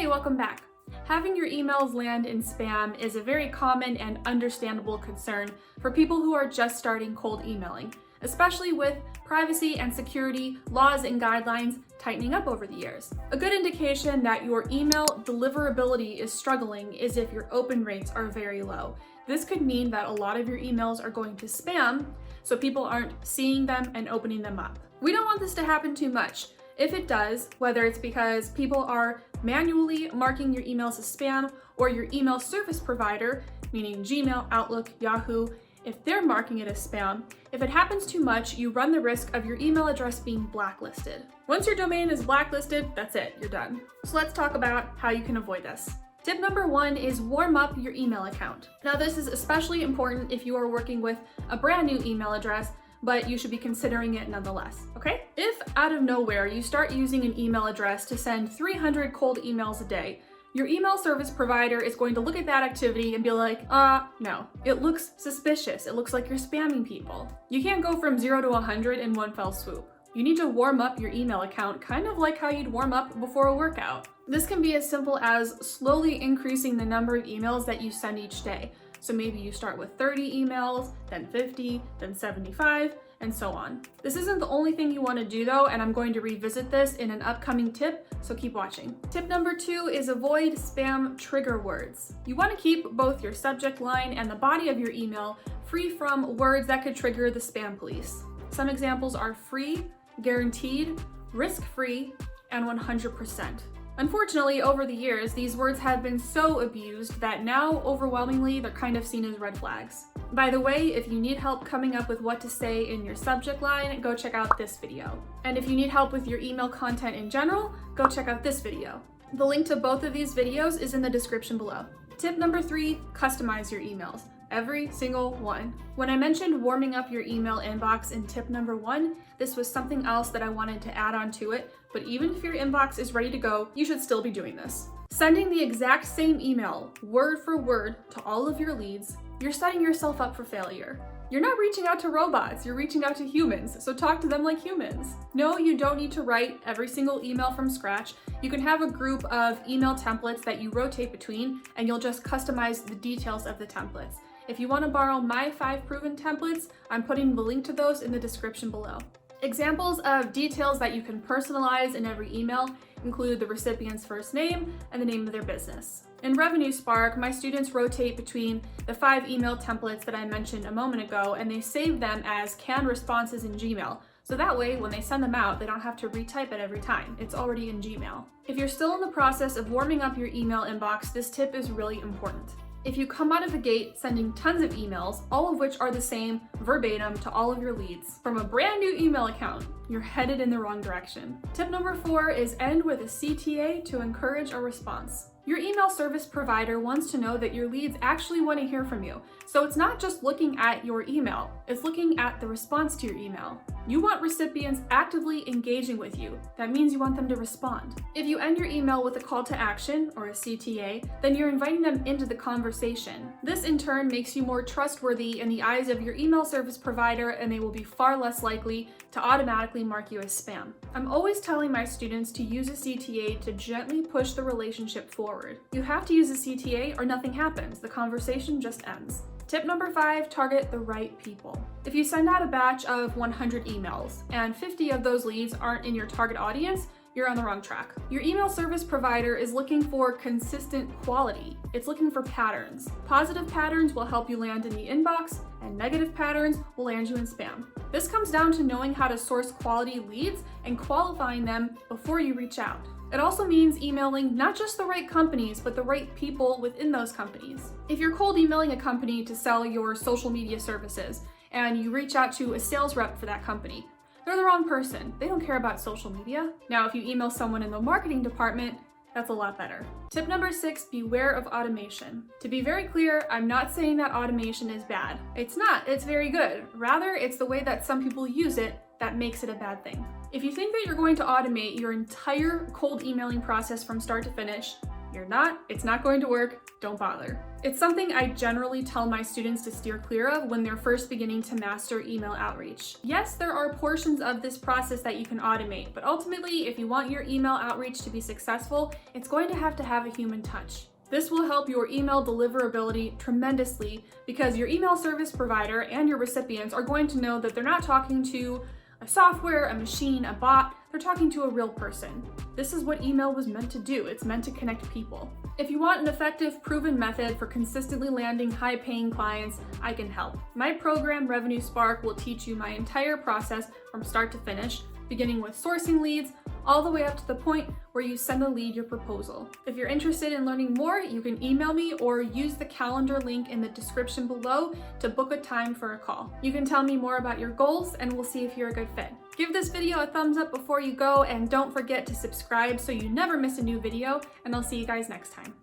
Hey, welcome back. Having your emails land in spam is a very common and understandable concern for people who are just starting cold emailing, especially with privacy and security laws and guidelines tightening up over the years. A good indication that your email deliverability is struggling is if your open rates are very low. This could mean that a lot of your emails are going to spam, so people aren't seeing them and opening them up. We don't want this to happen too much. If it does, whether it's because people are manually marking your emails as spam or your email service provider, meaning Gmail, Outlook, Yahoo, if they're marking it as spam, if it happens too much, you run the risk of your email address being blacklisted. Once your domain is blacklisted, that's it, you're done. So let's talk about how you can avoid this. Tip number 1 is warm up your email account. Now this is especially important if you are working with a brand new email address, but you should be considering it nonetheless, okay? If out of nowhere you start using an email address to send 300 cold emails a day, your email service provider is going to look at that activity and be like, no, it looks suspicious. It looks like you're spamming people. You can't go from 0 to 100 in one fell swoop. You need to warm up your email account, kind of like how you'd warm up before a workout. This can be as simple as slowly increasing the number of emails that you send each day. So maybe you start with 30 emails, then 50, then 75, and so on. This isn't the only thing you want to do though, and I'm going to revisit this in an upcoming tip, so keep watching. Tip number 2 is avoid spam trigger words. You want to keep both your subject line and the body of your email free from words that could trigger the spam police. Some examples are free, guaranteed, risk-free, and 100%. Unfortunately, over the years, these words have been so abused that now, overwhelmingly, they're kind of seen as red flags. By the way, if you need help coming up with what to say in your subject line, go check out this video. And if you need help with your email content in general, go check out this video. The link to both of these videos is in the description below. Tip number 3, customize your emails. Every single one. When I mentioned warming up your email inbox in tip number 1, this was something else that I wanted to add on to it, but even if your inbox is ready to go, you should still be doing this. Sending the exact same email, word for word, to all of your leads, you're setting yourself up for failure. You're not reaching out to robots, you're reaching out to humans, so talk to them like humans. No, you don't need to write every single email from scratch. You can have a group of email templates that you rotate between, and you'll just customize the details of the templates. If you want to borrow my 5 proven templates, I'm putting the link to those in the description below. Examples of details that you can personalize in every email include the recipient's first name and the name of their business. In Revenue Spark, my students rotate between the 5 email templates that I mentioned a moment ago, and they save them as canned responses in Gmail. So that way, when they send them out, they don't have to retype it every time. It's already in Gmail. If you're still in the process of warming up your email inbox, this tip is really important. If you come out of the gate sending tons of emails, all of which are the same verbatim to all of your leads from a brand new email account, you're headed in the wrong direction. Tip number 4 is end with a CTA to encourage a response. Your email service provider wants to know that your leads actually want to hear from you. So it's not just looking at your email, it's looking at the response to your email. You want recipients actively engaging with you. That means you want them to respond. If you end your email with a call to action, or a CTA, then you're inviting them into the conversation. This in turn makes you more trustworthy in the eyes of your email service provider, and they will be far less likely to automatically mark you as spam. I'm always telling my students to use a CTA to gently push the relationship forward. You have to use a CTA or nothing happens. The conversation just ends. Tip number 5, target the right people. If you send out a batch of 100 emails and 50 of those leads aren't in your target audience, you're on the wrong track. Your email service provider is looking for consistent quality. It's looking for patterns. Positive patterns will help you land in the inbox, and negative patterns will land you in spam. This comes down to knowing how to source quality leads and qualifying them before you reach out. It also means emailing not just the right companies, but the right people within those companies. If you're cold emailing a company to sell your social media services, and you reach out to a sales rep for that company, they're the wrong person. They don't care about social media. Now, if you email someone in the marketing department, that's a lot better. Tip number 6, beware of automation. To be very clear, I'm not saying that automation is bad. It's not, it's very good. Rather, it's the way that some people use it that makes it a bad thing. If you think that you're going to automate your entire cold emailing process from start to finish, You're not, it's not going to work, don't bother. It's something I generally tell my students to steer clear of when they're first beginning to master email outreach. Yes, there are portions of this process that you can automate, but ultimately, if you want your email outreach to be successful, it's going to have a human touch. This will help your email deliverability tremendously because your email service provider and your recipients are going to know that they're not talking to a software, a machine, a bot, they're talking to a real person. This is what email was meant to do. It's meant to connect people. If you want an effective, proven method for consistently landing high-paying clients, I can help. My program, Revenue Spark, will teach you my entire process from start to finish, beginning with sourcing leads, all the way up to the point where you send the lead your proposal. If you're interested in learning more, you can email me or use the calendar link in the description below to book a time for a call. You can tell me more about your goals and we'll see if you're a good fit. Give this video a thumbs up before you go and don't forget to subscribe so you never miss a new video, and I'll see you guys next time.